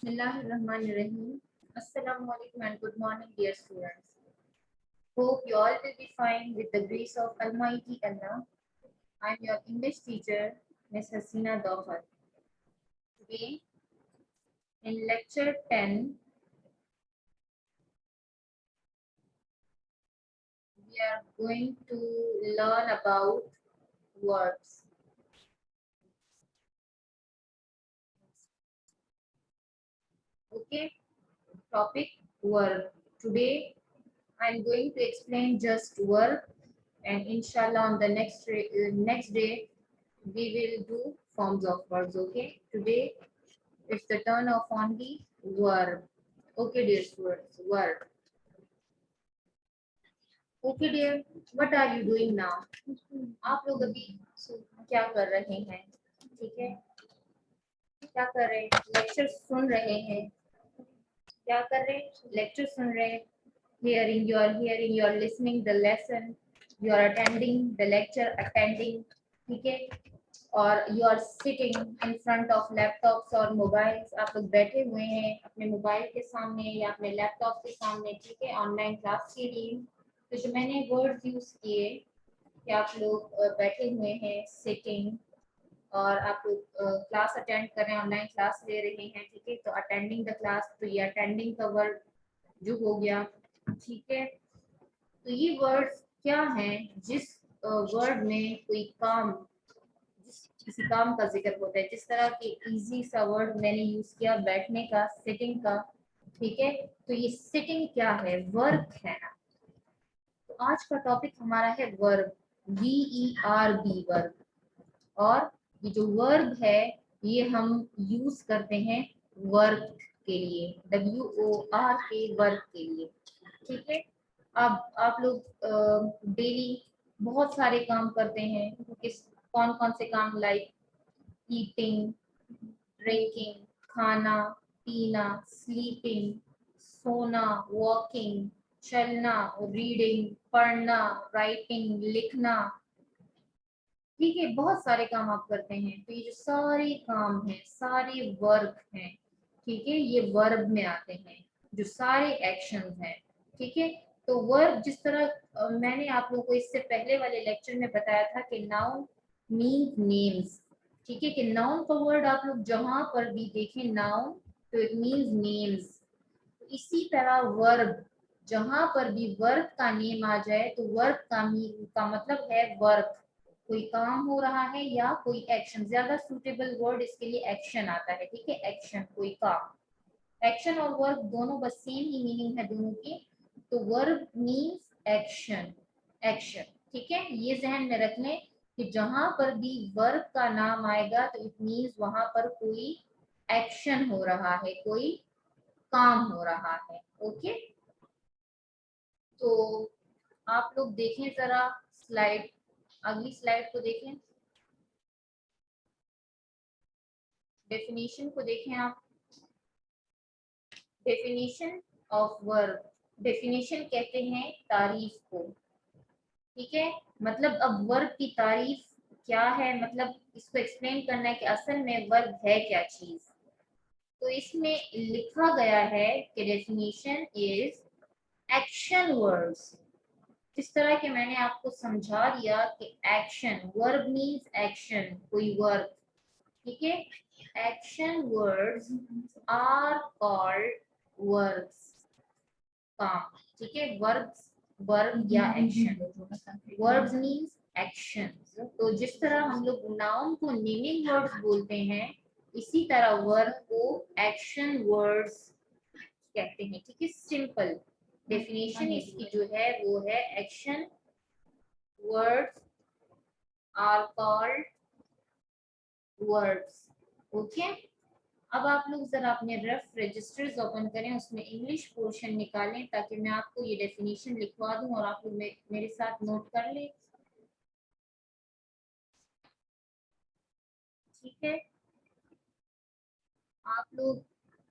Bismillahirrahmanirrahim. Assalamu alaikum and good morning, dear students. Hope you all will be fine with the grace of Almighty Allah. I'm your English teacher, Ms. Hasina Dawfar. Today, in lecture 10, we are going to learn about verbs. Okay, topic verb. Today, I'm going to explain just verb, and inshallah on the next day we will do forms of verbs. Okay, today it's the turn of only verb. Okay, dear students, verb. Okay, dear, what are you doing now? आप लोग अभी क्या कर रहे हैं? ठीक है, क्या कर रहे हैं? लेक्चर सुन रहे हैं? क्या कर रहे हैं? लेक्चर सुन रहे हैं? Hearing, you are listening the lesson, you are attending the lecture, attending, ठीक है? और you are sitting in front of laptops और मोबाइल्स, आप लोग बैठे हुए हैं अपने मोबाइल के सामने या अपने लैपटॉप के सामने, ठीक है, ऑनलाइन क्लास के लिए। तो जो मैंने वर्ड्स यूज किए कि आप लोग बैठे हुए हैं, सिटिंग, और आप लोग क्लास अटेंड कर रहे हैं, ऑनलाइन क्लास ले रहे हैं, ठीक है, तो अटेंडिंग द क्लास, तो ये अटेंडिंग का वर्ड जो हो गया, ठीक है। तो ये वर्ड्स क्या हैं? जिस वर्ड में कोई काम, किसी काम का जिक्र होता है, जिस तरह के इजी सा वर्ड मैंने यूज किया बैठने का, सिटिंग का, ठीक है। तो ये सिटिंग क्या है? वर्ब है ना। तो आज का टॉपिक हमारा है वर्ब, VERB वर्ब। और ये जो वर्ब है ये हम यूज करते हैं वर्क के लिए, WORK वर्क के लिए, ठीक है। अब आप लोग डेली बहुत सारे काम करते हैं, किस कौन कौन से काम? लाइक ईटिंग, ड्रिंकिंग, खाना पीना, स्लीपिंग, सोना, वॉकिंग, चलना, रीडिंग, पढ़ना, राइटिंग, लिखना, ठीक है, बहुत सारे काम आप करते हैं। तो ये जो सारे काम हैं, सारे वर्क हैं, ठीक है, ये वर्ब में आते हैं, जो सारे एक्शंस हैं, ठीक है। तो वर्ब जिस तरह मैंने आप लोगों को इससे पहले वाले लेक्चर में बताया था कि नाउन मीन्स नेम्स, ठीक है, कि नाउन का वर्ड आप लोग जहां पर भी देखें नाउन, तो इट मीन्स नेम्स। इसी तरह वर्ब, जहां पर भी वर्ब का नेम आ जाए तो वर्ब का मतलब है वर्क, कोई काम हो रहा है या कोई एक्शन। ज्यादा सूटेबल वर्ड इसके लिए एक्शन आता है, ठीक है, एक्शन, कोई काम। एक्शन और वर्क दोनों बस सेम ही मीनिंग है दोनों की। तो वर्ब मीन्स एक्शन, एक्शन, ठीक है। ये जहन में रख लें कि जहां पर भी वर्ब का नाम आएगा तो इट मीन्स वहां पर कोई एक्शन हो रहा है, कोई काम हो रहा है। ओके, तो आप लोग देखें जरा स्लाइड, अगली स्लाइड को देखें, डेफिनेशन को देखें आप। डेफिनेशन ऑफ वर्ब, डेफिनेशन कहते हैं तारीफ को, ठीक है। मतलब अब वर्ब की तारीफ क्या है, मतलब इसको एक्सप्लेन करना है कि असल में वर्ब है क्या चीज। तो इसमें लिखा गया है कि डेफिनेशन इज एक्शन वर्ड्स। इस तरह के मैंने आपको समझा दिया कि एक्शन, वर्ब मीन्स एक्शन, कोई वर्ब, ठीक है। Action words are called verbs, काम, ठीक है, वर्ब्स, वर्ब या एक्शन, वर्ब्स मीन्स एक्शन। तो जिस तरह हम लोग नाउन को नेमिंग वर्ड्स बोलते हैं, इसी तरह वर्ब को एक्शन वर्ड्स कहते हैं, ठीक है। सिंपल डेफिनेशन इसकी जो है वो है action words are called words. Okay, अब आप लोग जरा अपने रफ रजिस्टर्स ओपन करें, उसमें इंग्लिश पोर्शन निकालें ताकि मैं आपको ये डेफिनेशन लिखवा दूं और आप लोग मेरे साथ नोट कर लें, ठीक है। आप लोग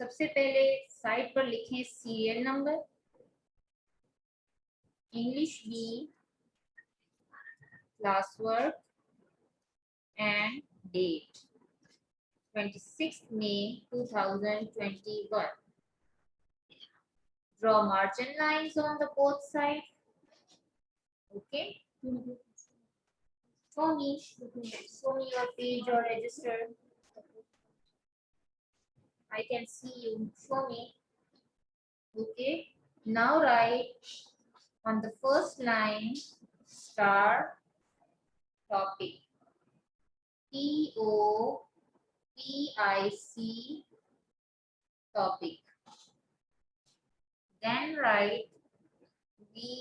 सबसे पहले साइड पर लिखें serial number, English B, class work and date, 26th May 2021. Draw margin lines on the both sides. Okay. Show me your page or register. I can see you. Show me. Okay. Now write on the first line star topic. TOPIC topic. Then write VERB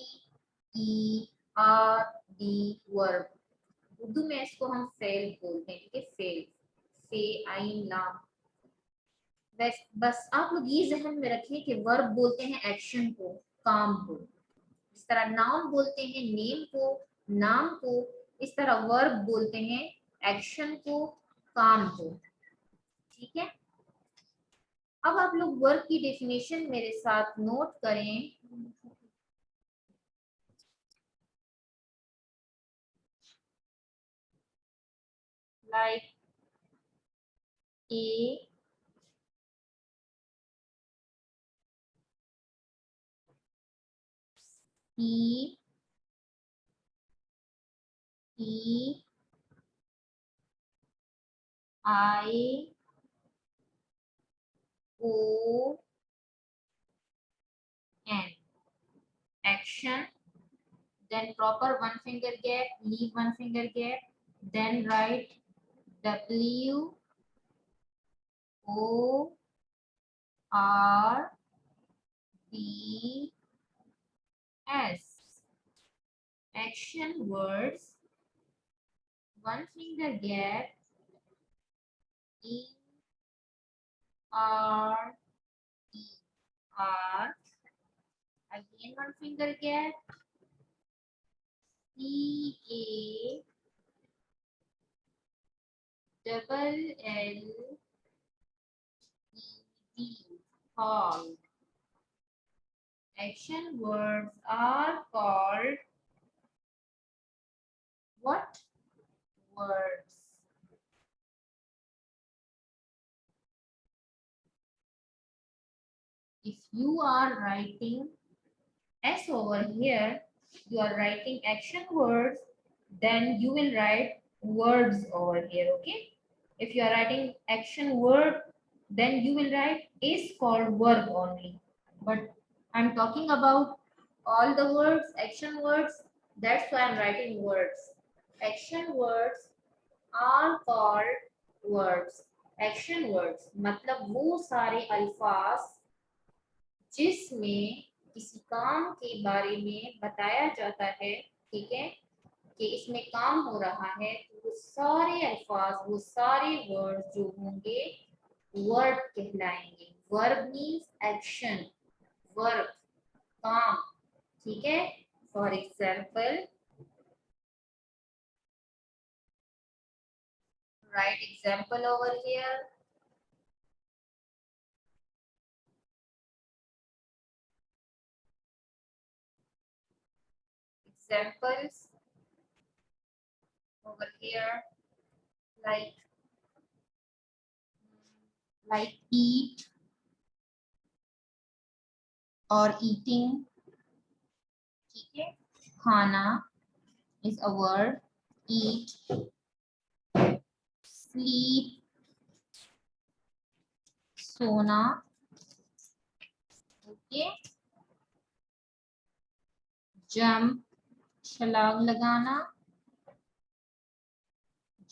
verb. Urdu में इसको हम fail बोलते हैं, ठीक है, fail, फे आइन लाम। बस आप लोग ये जहन में रखिए कि वर्ब बोलते हैं एक्शन को, काम को। इस तरह नाउन बोलते हैं नेम को, नाम को, इस तरह वर्ब बोलते हैं एक्शन को, काम को। ठीक है। अब आप लोग वर्ब की डेफिनेशन मेरे साथ नोट करें। Like a E I O N. Action. Then proper one finger gap, leave one finger gap. Then write W O R D S. Action words. One finger gap. E R E R. Again one finger gap. C A double L E D. Called. Action words are called what words? If you are writing S over here, you are writing action words, then you will write words over here, okay? If you are writing action word, then you will write is called verb only. But I'm talking about all the words, action words, that's why I'm writing words. Action words are called words. Action words मतलब वो सारे अल्फाज जिसमें किसी काम के बारे में बताया जाता है, ठीक है, कि इसमें काम हो रहा है, तो वो सारे अल्फाज, वो सारे वर्ड जो होंगे वर्ब कहलाएंगे। वर्ब मीन्स एक्शन, वर्ब काम, ठीक है। For example, write example over here. Examples over here, like eat or eating, ठीक है। खाना is a word, eat, sleep, सोना, ओके, जंप, छलांग लगाना,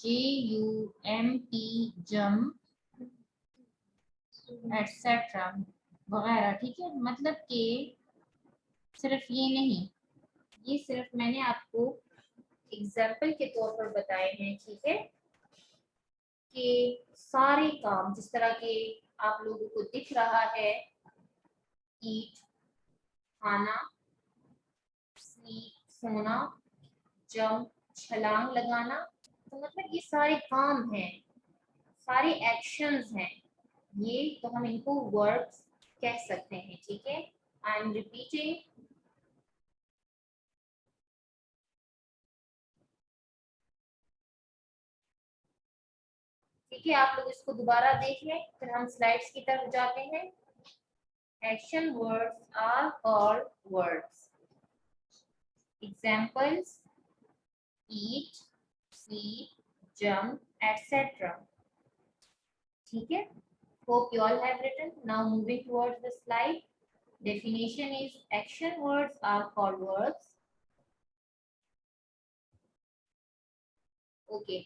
JUMP, जंप, एटसेट्रा वगैरह, ठीक है। मतलब कि सिर्फ ये नहीं, ये सिर्फ मैंने आपको एग्जाम्पल के तौर पर बताए हैं, ठीक है, कि सारे काम जिस तरह के आप लोगों को दिख रहा है, ईट खाना, स्लीप सोना, जंप छलांग लगाना, तो मतलब ये सारे काम हैं, सारे एक्शंस हैं, ये तो हम इनको वर्ब्स कह सकते हैं, ठीक है। आई एम रिपीटिंग, ठीक है, आप लोग इसको दोबारा देख लें, फिर हम स्लाइड्स की तरफ जाते हैं। Action words are called words. Examples: eat, sleep, jump, etc. ठीक है, hope you all have written. Now moving towards the slide. Definition is action words are called verbs. Okay.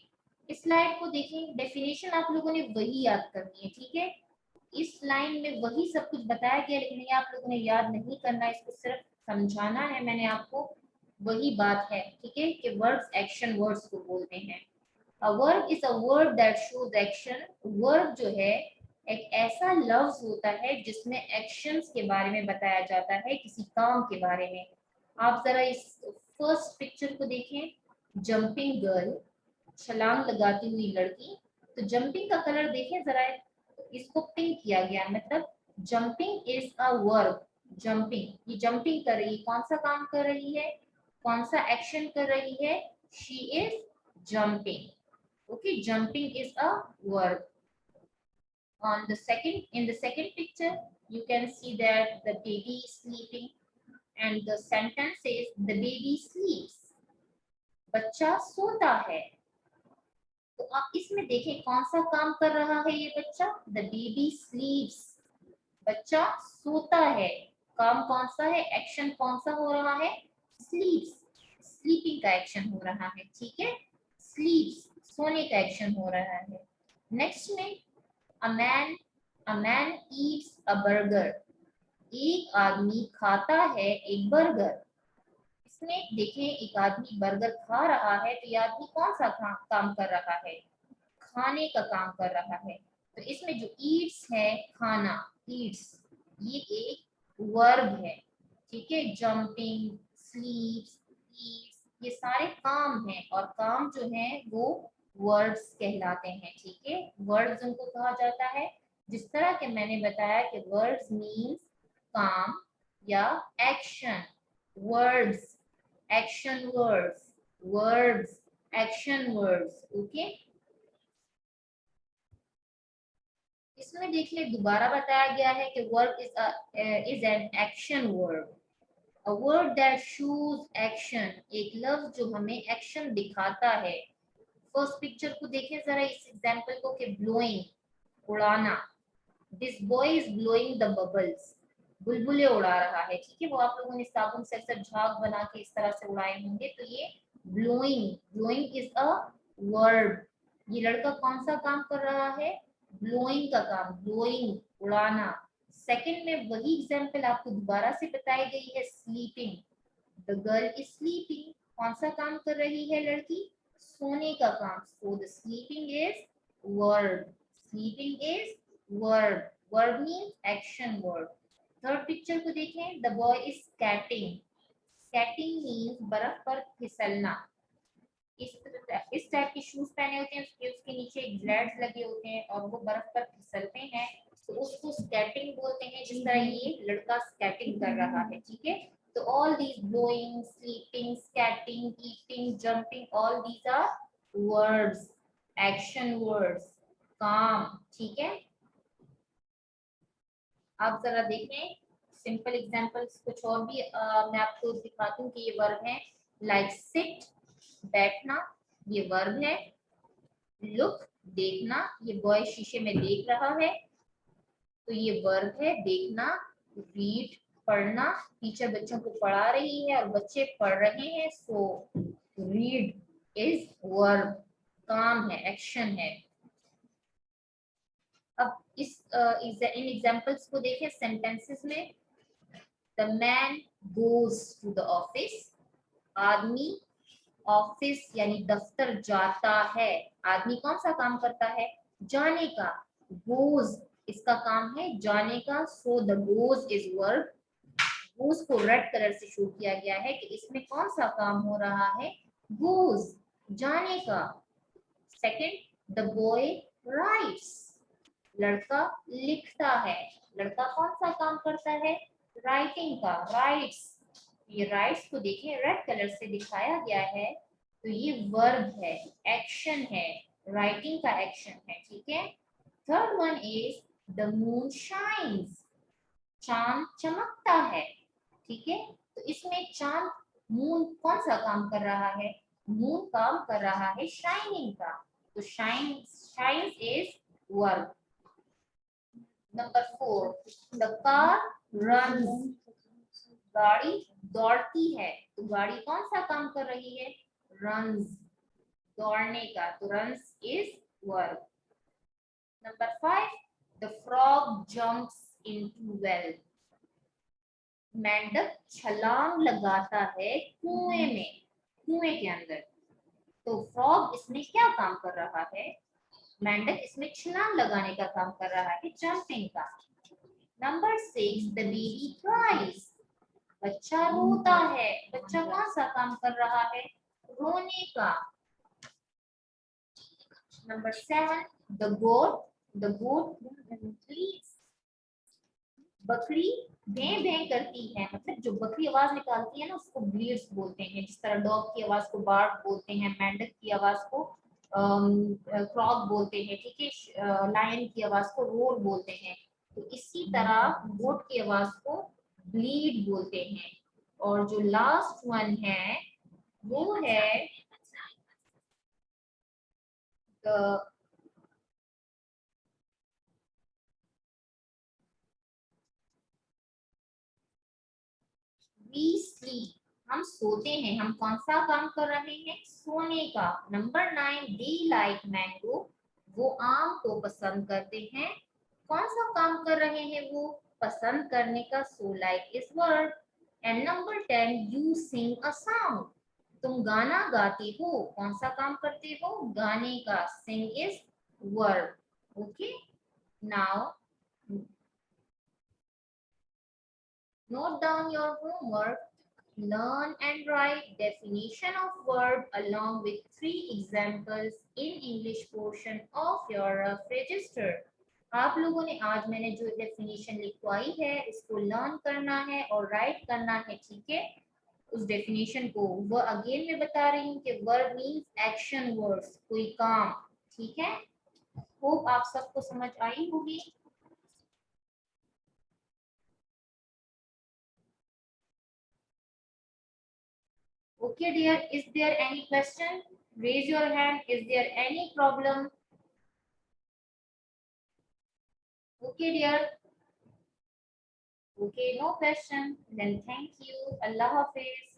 इस स्लाइड को देखें, डेफिनेशन आप लोगों ने वही याद करनी है, ठीक है। इस लाइन में वही सब कुछ बताया गया, लेकिन ये आप लोगों ने याद नहीं करना, इसको सिर्फ समझाना है मैंने आपको, वही बात है, ठीक है, कि वर्ड्स एक्शन वर्ड्स को बोलते हैं। A verb is a word that shows action. Verb जो है एक ऐसा लफ्ज होता है जिसमें एक्शंस के बारे में बताया जाता है, किसी काम के बारे में। आप जरा इस फर्स्ट पिक्चर को देखें, जंपिंग गर्ल, छलांग लगाती हुई लड़की। तो जंपिंग का कलर देखें जरा, इसको पिंक किया गया, मतलब jumping is a verb. Jumping, ये जंपिंग कर रही है, कौन सा काम कर रही है, कौन सा एक्शन कर रही है, she is jumping. Okay, jumping is a verb. In the second picture, you can see that the baby is sleeping, and the sentence says the baby sleeps. बच्चा सोता है। तो आप इसमें देखें कौन सा काम कर रहा है ये बच्चा, the baby sleeps, बच्चा सोता है। काम कौन सा है, एक्शन कौन सा हो रहा है, sleeps, स्लीपिंग का एक्शन हो रहा है, ठीक है, sleeps, सोने का एक्शन हो रहा है। नेक्स्ट में a man eats a burger, एक आदमी खाता है एक बर्गर। इसमें देखें एक आदमी बर्गर खा रहा है, तो ये आदमी कौन सा काम कर रहा है, खाने का काम कर रहा है। तो इसमें जो ईट्स है, खाना, ईट्स, ये एक वर्ब है, ठीक है। जंपिंग, स्लीप्स, ईट्स, ये सारे काम हैं, और काम जो है वो वर्ड्स कहलाते हैं, ठीक है। वर्ड्स उनको कहा जाता है, जिस तरह के मैंने बताया कि वर्ड्स मीन्स काम या action. Words, action words, words, action words, okay. इसमें देखिए दोबारा बताया गया है कि verb is an action verb, a word that shows action, एक लफ्ज जो हमें एक्शन दिखाता है। फर्स्ट पिक्चर को देखें जरा, इस एग्जांपल को, कि ब्लोइंग, उड़ाना। This boy is blowing the bubbles, बुलबुले उड़ा रहा है, ठीक है। वो आप लोगों ने साबुन से अक्सर झाग बना के इस तरह से उड़ाए होंगे। तो ये blowing, blowing is a verb. ये लड़का कौन सा काम कर रहा है, ब्लोइंग का काम, ब्लोइंग, उड़ाना। सेकंड में वही एग्जांपल आपको दोबारा से बताई गई है, sleeping, the girl is sleeping, कौन सा काम कर रही है लड़की, सोने का काम। So the sleeping is verb, sleeping is verb, verb means action verb. Third picture को देखें, the boy is skating, skating means बर्फ पर फिसलना। इस टाइप के शूज पहने होते हैं, उसके नीचे ग्लैड्स लगे होते हैं और वो बर्फ पर फिसलते हैं, तो उसको स्केटिंग बोलते हैं। जिस तरह ये लड़का स्केटिंग कर रहा है, ठीक है। तो all these, blowing, sleeping, skating, eating, jumping, all these are words, action words, काम, ठीक है। आप जरा देखें सिंपल एग्जांपल्स कुछ और भी मैं आपको दिखाती हूँ कि ये वर्ब है। लाइक सिट, बैठना, ये वर्ब है। लुक, देखना, ये बॉय शीशे में देख रहा है, तो ये वर्ब है, देखना। रीड, पढ़ना, टीचर बच्चों को पढ़ा रही है और बच्चे पढ़ रहे हैं, सो रीड इज वर्ब, काम है, एक्शन है। अब इन एग्जांपल्स को देखें सेंटेंसेस में। The man goes to the office, आदमी ऑफिस यानी दफ्तर जाता है। आदमी कौन सा काम करता है, जाने का। गोज, इसका काम है जाने का, so the goes is verb. Goes को रेड कलर से शो किया गया है कि इसमें कौन सा काम हो रहा है, गोज, जाने का। सेकंड, द बॉय राइट्स, लड़का लिखता है। लड़का कौन सा काम करता है, राइटिंग का, राइट्स। ये राइट्स को देखिए रेड कलर से दिखाया गया है, तो ये वर्ब है, एक्शन है। राइटिंग का एक्शन है, ठीक है। Third one is the moon shines, चांद चमकता है, ठीक है। तो इसमें चांद, मून कौन सा काम कर रहा है, मून काम कर रहा है शाइनिंग का, तो shines is verb. Number 4, the car runs, गाड़ी दौड़ती है, तो गाड़ी कौन सा काम कर रही है, रन्स, दौड़ने का, तो runs is verb. Number 5, the frog jumps into well, मेंढक छलांग लगाता है कुएं में, कुएं के अंदर, तो फ्रॉग इसमें क्या काम कर रहा है, मेंढक इसमें छलांग लगाने का काम कर रहा है, जंपिंग का। नंबर 6, द बेबी क्राइज, बच्चा रोता है, बच्चा कौन सा काम कर रहा है, रोने का। नंबर 7, द गोट प्लीज, बकरी भें भें करती है, मतलब जो बकरी आवाज निकालती है ना उसको ब्लीड्स बोलते हैं, जिस तरह डॉग की आवाज को बार्क बोलते हैं, मेंढक की आवाज को क्रॉक बोलते हैं, ठीक है, लायन की आवाज को रोर बोलते हैं, तो इसी तरह गोट की आवाज को ब्लीड बोलते हैं। और जो लास्ट वन है वो है द वी स्लीप, हम सोते हैं, हम कौन सा काम कर रहे हैं, सोने का। नंबर 9, दे लाइक मैंगो, वो आम को पसंद करते हैं, कौन सा काम कर रहे हैं वो, पसंद करने का, so like is word. And number 10, you sing a song, तुम गाना गाते हो, कौन सा काम करते हो, गाने का, sing is verb. Okay, now note down your homework. Learn and write definition of word along with 3 examples in English portion of your rough register. आप लोगों ने आज मैंने जो डेफिनेशन लिखवाई है इसको लर्न करना है और राइट करना है, ठीक है। उस डेफिनेशन को वो अगेन मैं बता रही हूँ कि वर्ब मीन्स एक्शन वर्ड्स, कोई काम, ठीक है। होप आप सबको समझ आई होगी। Okay, dear. Is there any question? Raise your hand. Is there any problem? Okay, dear. Okay, no question. Then thank you. Allah Hafiz.